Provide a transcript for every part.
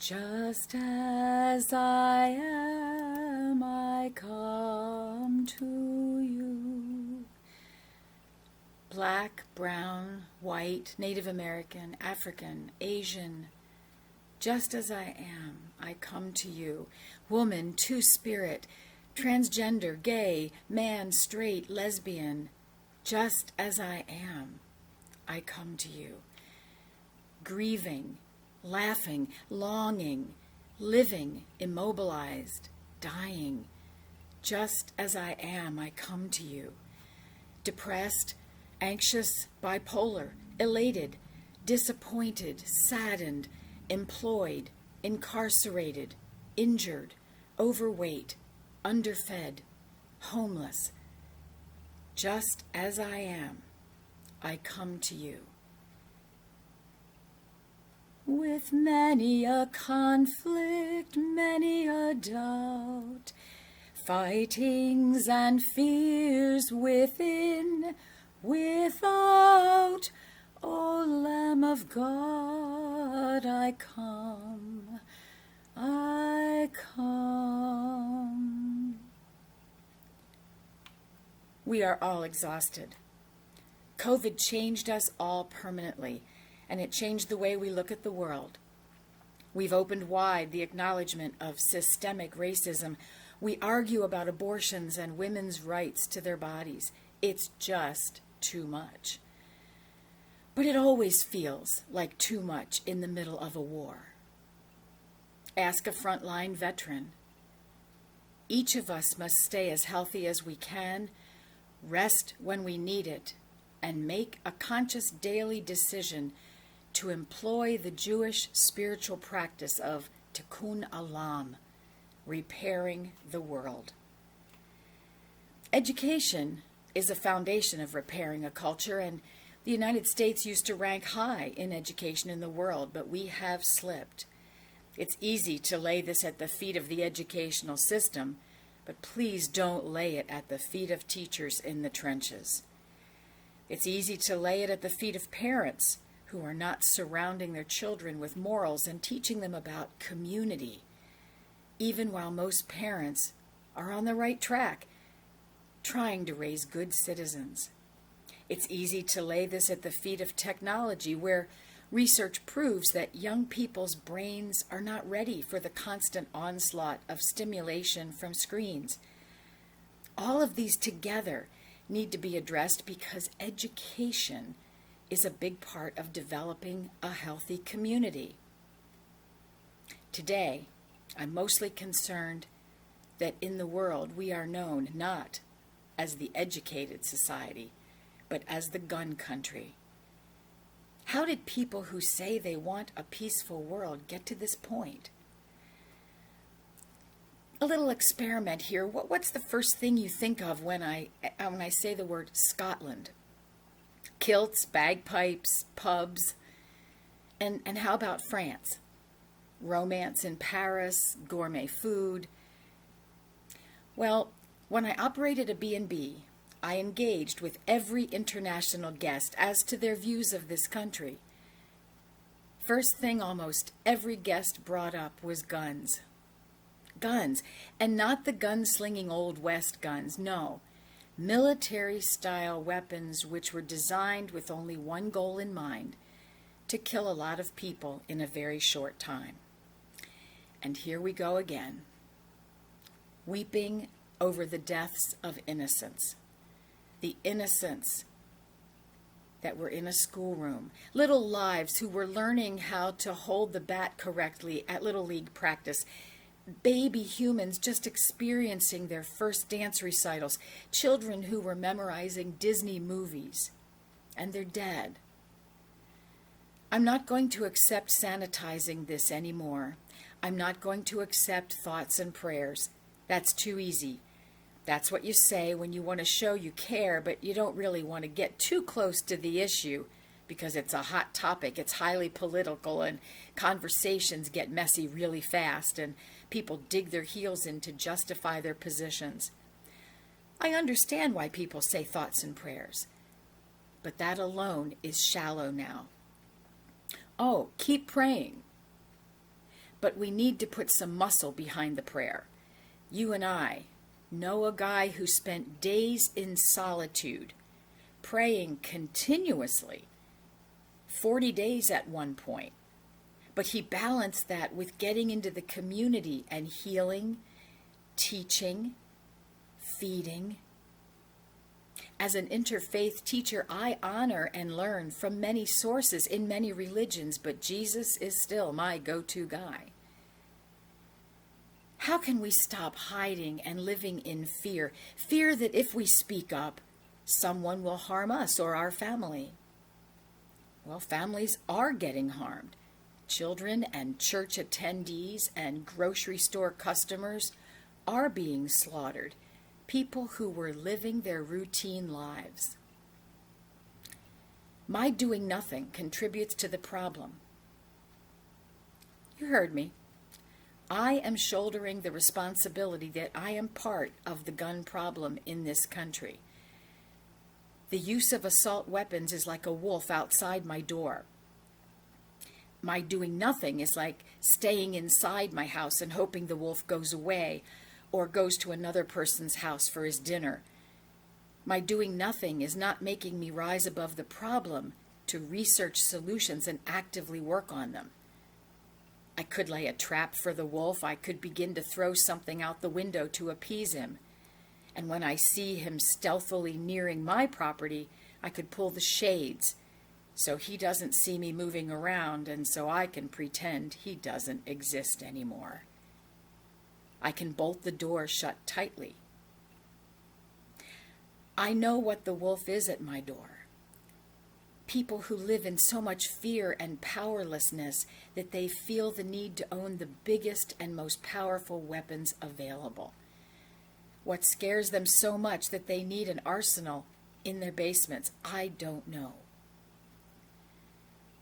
Just as I am, I come to you. Black, brown, white, Native American, African, Asian, just as I am, I come to you. Woman, two-spirit, transgender, gay, man, straight, lesbian, just as I am, I come to you. Grieving, laughing, longing, living, immobilized, dying, just as I am, I come to you. Depressed, anxious, bipolar, elated, disappointed, saddened, employed, incarcerated, injured, overweight, underfed, homeless. Just as I am, I come to you. With many a conflict, many a doubt, fightings and fears within, without, O Lamb of God, I come, I come. We are all exhausted. COVID changed us all permanently, and it changed the way we look at the world. We've opened wide the acknowledgement of systemic racism. We argue about abortions and women's rights to their bodies. It's just too much. But it always feels like too much in the middle of a war. Ask a frontline veteran. Each of us must stay as healthy as we can, rest when we need it, and make a conscious daily decision to employ the Jewish spiritual practice of tikkun olam, repairing the world. Education is a foundation of repairing a culture, and the United States used to rank high in education in the world, but we have slipped. It's easy to lay this at the feet of the educational system, but please don't lay it at the feet of teachers in the trenches. It's easy to lay it at the feet of parents who are not surrounding their children with morals and teaching them about community, even while most parents are on the right track, trying to raise good citizens. It's easy to lay this at the feet of technology, where research proves that young people's brains are not ready for the constant onslaught of stimulation from screens. All of these together need to be addressed because education is a big part of developing a healthy community. Today, I'm mostly concerned that in the world we are known not as the educated society, but as the gun country. How did people who say they want a peaceful world get to this point? A little experiment here. What's the first thing you think of when I say the word Scotland? Kilts, bagpipes, pubs, and how about France? Romance in Paris, gourmet food. Well, when I operated a B&B, I engaged with every international guest as to their views of this country. First thing almost every guest brought up was guns. Guns, and not the gun-slinging Old West guns, no. Military-style weapons which were designed with only one goal in mind, to kill a lot of people in a very short time. And here we go again, weeping over the deaths of innocents. The innocents that were in a schoolroom, little lives who were learning how to hold the bat correctly at Little League practice, baby humans just experiencing their first dance recitals, children who were memorizing Disney movies, and they're dead. I'm not going to accept sanitizing this anymore. I'm not going to accept thoughts and prayers. That's too easy. That's what you say when you want to show you care, but you don't really want to get too close to the issue because it's a hot topic, it's highly political, and conversations get messy really fast, and people dig their heels in to justify their positions. I understand why people say thoughts and prayers, but that alone is shallow now. Oh, keep praying. but we need to put some muscle behind the prayer. You and I know a guy who spent days in solitude, praying continuously, 40 days at one point. But he balanced that with getting into the community and healing, teaching, feeding. As an interfaith teacher, I honor and learn from many sources in many religions, but Jesus is still my go-to guy. How can we stop hiding and living in fear? Fear that if we speak up, someone will harm us or our family. Well, families are getting harmed. Children and church attendees and grocery store customers are being slaughtered. People who were living their routine lives. My doing nothing contributes to the problem. You heard me. I am shouldering the responsibility that I am part of the gun problem in this country. The use of assault weapons is like a wolf outside my door. My doing nothing is like staying inside my house and hoping the wolf goes away or goes to another person's house for his dinner. My doing nothing is not making me rise above the problem to research solutions and actively work on them. I could lay a trap for the wolf. I could begin to throw something out the window to appease him. And when I see him stealthily nearing my property, I could pull the shades so he doesn't see me moving around and so I can pretend he doesn't exist anymore. I can bolt the door shut tightly. I know what the wolf is at my door. People who live in so much fear and powerlessness that they feel the need to own the biggest and most powerful weapons available. What scares them so much that they need an arsenal in their basements, I don't know.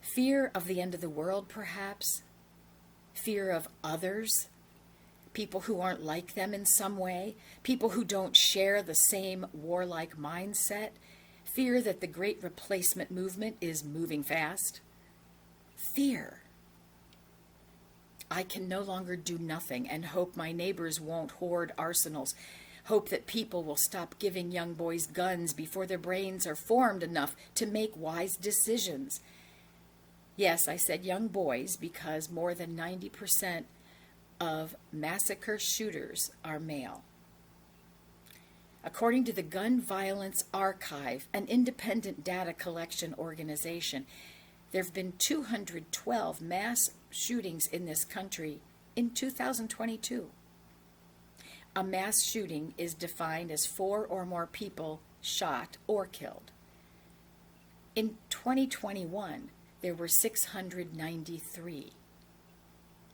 Fear of the end of the world, perhaps? Fear of others? People who aren't like them in some way? People who don't share the same warlike mindset? Fear that the great replacement movement is moving fast? Fear. I can no longer do nothing and hope my neighbors won't hoard arsenals. Hope that people will stop giving young boys guns before their brains are formed enough to make wise decisions. Yes, I said young boys because more than 90% of massacre shooters are male. According to the Gun Violence Archive, an independent data collection organization, there have been 212 mass shootings in this country in 2022. A mass shooting is defined as 4 or more people shot or killed. In 2021, there were 693.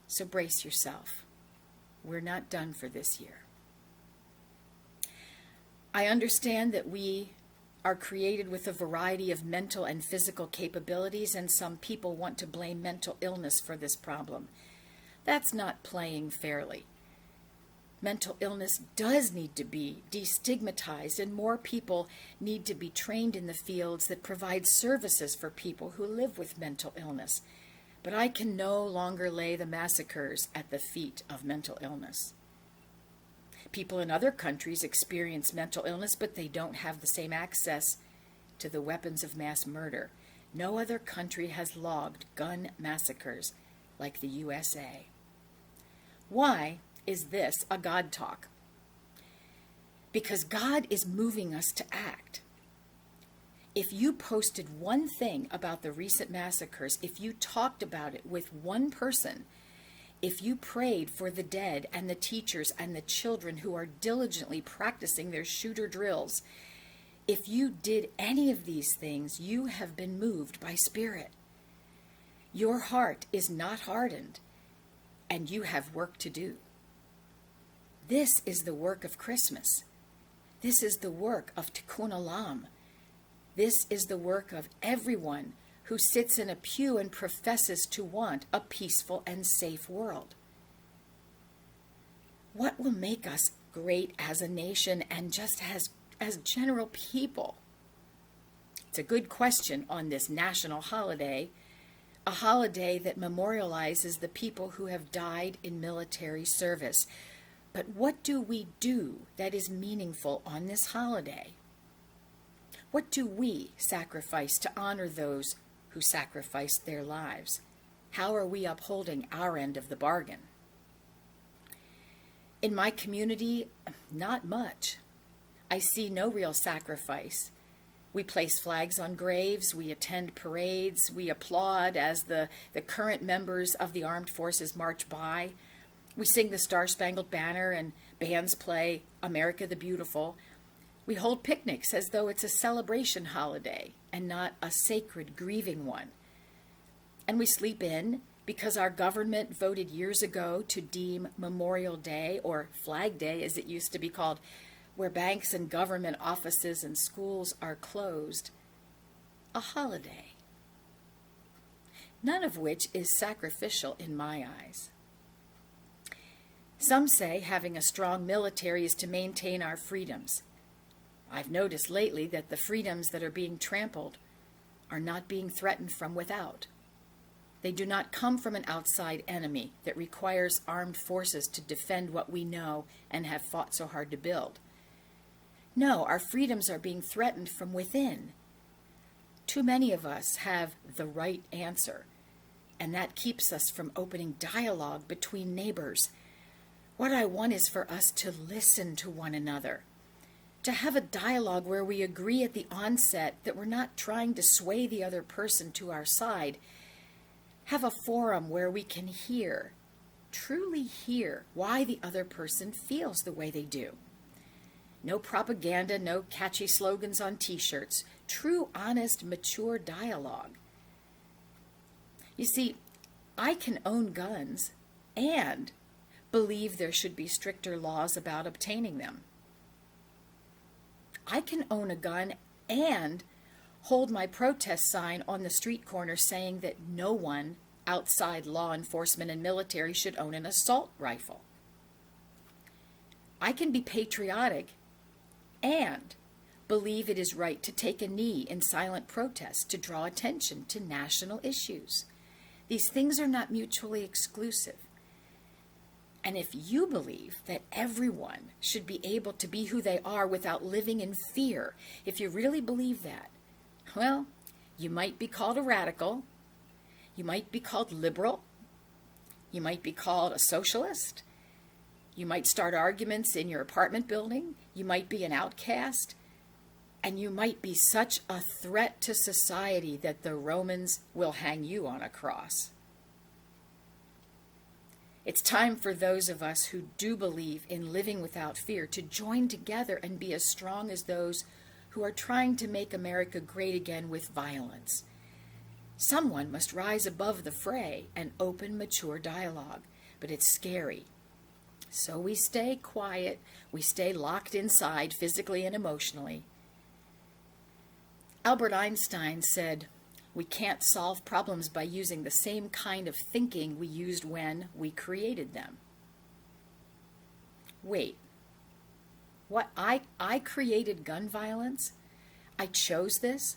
So brace yourself. We're not done for this year. I understand that we are created with a variety of mental and physical capabilities, and some people want to blame mental illness for this problem. That's not playing fairly. Mental illness does need to be destigmatized, and more people need to be trained in the fields that provide services for people who live with mental illness. But I can no longer lay the massacres at the feet of mental illness. People in other countries experience mental illness, but they don't have the same access to the weapons of mass murder. No other country has logged gun massacres like the USA. Why is this a God talk? Because God is moving us to act. If you posted one thing about the recent massacres, if you talked about it with one person, if you prayed for the dead and the teachers and the children who are diligently practicing their shooter drills, if you did any of these things, you have been moved by Spirit. Your heart is not hardened, and you have work to do. This is the work of Christmas. This is the work of Tikkun Olam. This is the work of everyone who sits in a pew and professes to want a peaceful and safe world. What will make us great as a nation and just as general people? It's a good question on this national holiday a holiday that memorializes the people who have died in military service. But what do we do that is meaningful on this holiday? What do we sacrifice to honor those who sacrificed their lives? How are we upholding our end of the bargain? In my community, not much. I see no real sacrifice. We place flags on graves, we attend parades, we applaud as the current members of the armed forces march by. We sing the Star-Spangled Banner and bands play America the Beautiful. We hold picnics as though it's a celebration holiday and not a sacred grieving one. And we sleep in because our government voted years ago to deem Memorial Day, or Flag Day as it used to be called, where banks and government offices and schools are closed, a holiday. None of which is sacrificial in my eyes. Some say having a strong military is to maintain our freedoms. I've noticed lately that the freedoms that are being trampled are not being threatened from without. They do not come from an outside enemy that requires armed forces to defend what we know and have fought so hard to build. No, our freedoms are being threatened from within. Too many of us have the right answer, and that keeps us from opening dialogue between neighbors. What I want is for us to listen to one another, to have a dialogue where we agree at the onset that we're not trying to sway the other person to our side. Have a forum where we can hear, truly hear, why the other person feels the way they do. No propaganda, no catchy slogans on t-shirts. True, honest, mature dialogue. You see, I can own guns and believe there should be stricter laws about obtaining them. I can own a gun and hold my protest sign on the street corner saying that no one outside law enforcement and military should own an assault rifle. I can be patriotic and believe it is right to take a knee in silent protest to draw attention to national issues. These things are not mutually exclusive. And if you believe that everyone should be able to be who they are without living in fear, if you really believe that, well, you might be called a radical, you might be called liberal, you might be called a socialist, you might start arguments in your apartment building, you might be an outcast, and you might be such a threat to society that the Romans will hang you on a cross. It's time for those of us who do believe in living without fear to join together and be as strong as those who are trying to make America great again with violence. Someone must rise above the fray and open mature dialogue, but it's scary. So we stay quiet, we stay locked inside physically and emotionally. Albert Einstein said, "We can't solve problems by using the same kind of thinking we used when we created them." Wait, what? I created gun violence? I chose this?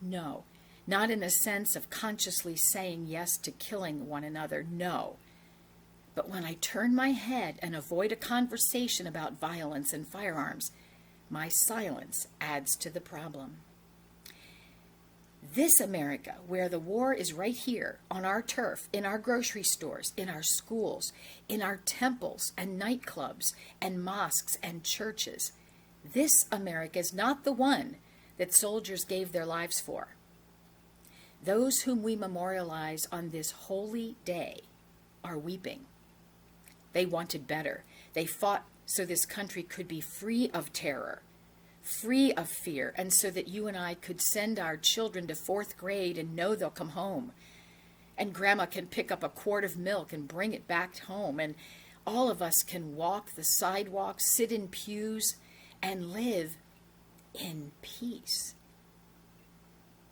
No, not in the sense of consciously saying yes to killing one another, no. But when I turn my head and avoid a conversation about violence and firearms, my silence adds to the problem. This America, where the war is right here, on our turf, in our grocery stores, in our schools, in our temples and nightclubs and mosques and churches, this America is not the one that soldiers gave their lives for. Those whom we memorialize on this holy day are weeping. They wanted better. They fought so this country could be free of terror, free of fear, and so that you and I could send our children to 4th grade and know they'll come home. And Grandma can pick up a quart of milk and bring it back home. And all of us can walk the sidewalks, sit in pews, and live in peace.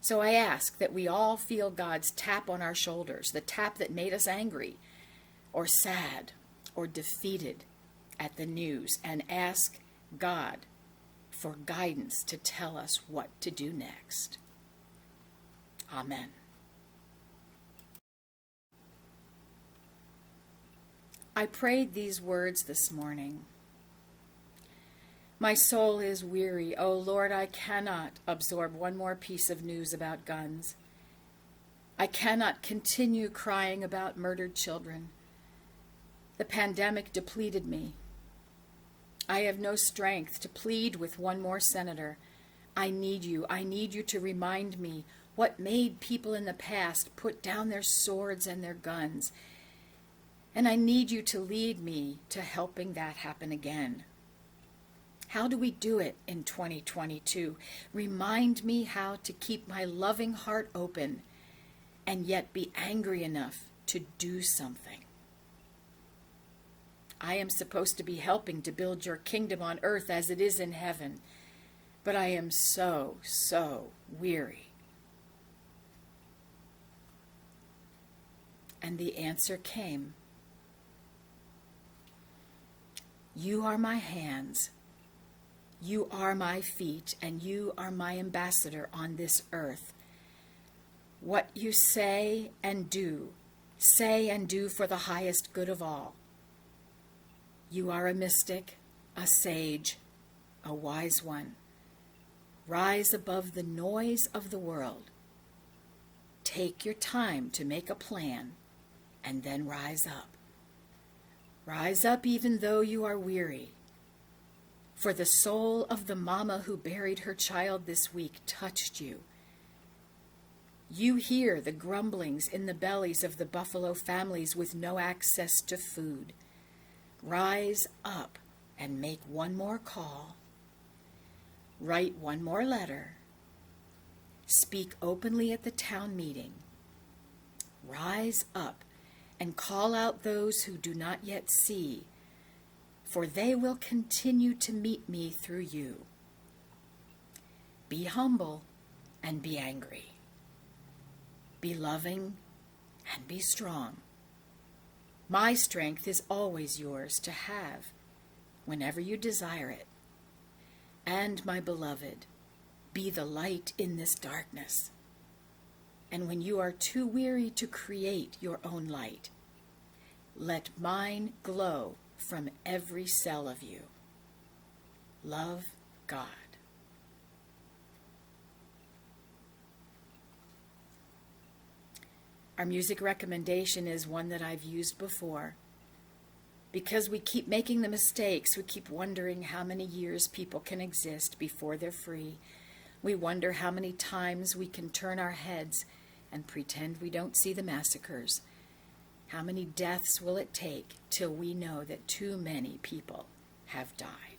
So I ask that we all feel God's tap on our shoulders, the tap that made us angry or sad or defeated at the news, and ask God for guidance to tell us what to do next. Amen. I prayed these words this morning. My soul is weary. Oh Lord, I cannot absorb one more piece of news about guns. I cannot continue crying about murdered children. The pandemic depleted me. I have no strength to plead with one more senator. I need you. I need you to remind me what made people in the past put down their swords and their guns. And I need you to lead me to helping that happen again. How do we do it in 2022? Remind me how to keep my loving heart open and yet be angry enough to do something. I am supposed to be helping to build your kingdom on earth as it is in heaven, but I am so weary. And the answer came. You are my hands, you are my feet, and you are my ambassador on this earth. What you say and do for the highest good of all. You are a mystic, a sage, a wise one. Rise above the noise of the world. Take your time to make a plan, and then rise up. Rise up even though you are weary. For the soul of the mama who buried her child this week touched you. You hear the grumblings in the bellies of the Buffalo families with no access to food. Rise up and make one more call. Write one more letter. Speak openly at the town meeting. Rise up and call out those who do not yet see, for they will continue to meet me through you. Be humble and be angry. Be loving and be strong. My strength is always yours to have whenever you desire it. And my beloved, be the light in this darkness. And when you are too weary to create your own light, let mine glow from every cell of you. Love, God. Our music recommendation is one that I've used before. Because we keep making the mistakes, we keep wondering how many years people can exist before they're free. We wonder how many times we can turn our heads and pretend we don't see the massacres. How many deaths will it take till we know that too many people have died?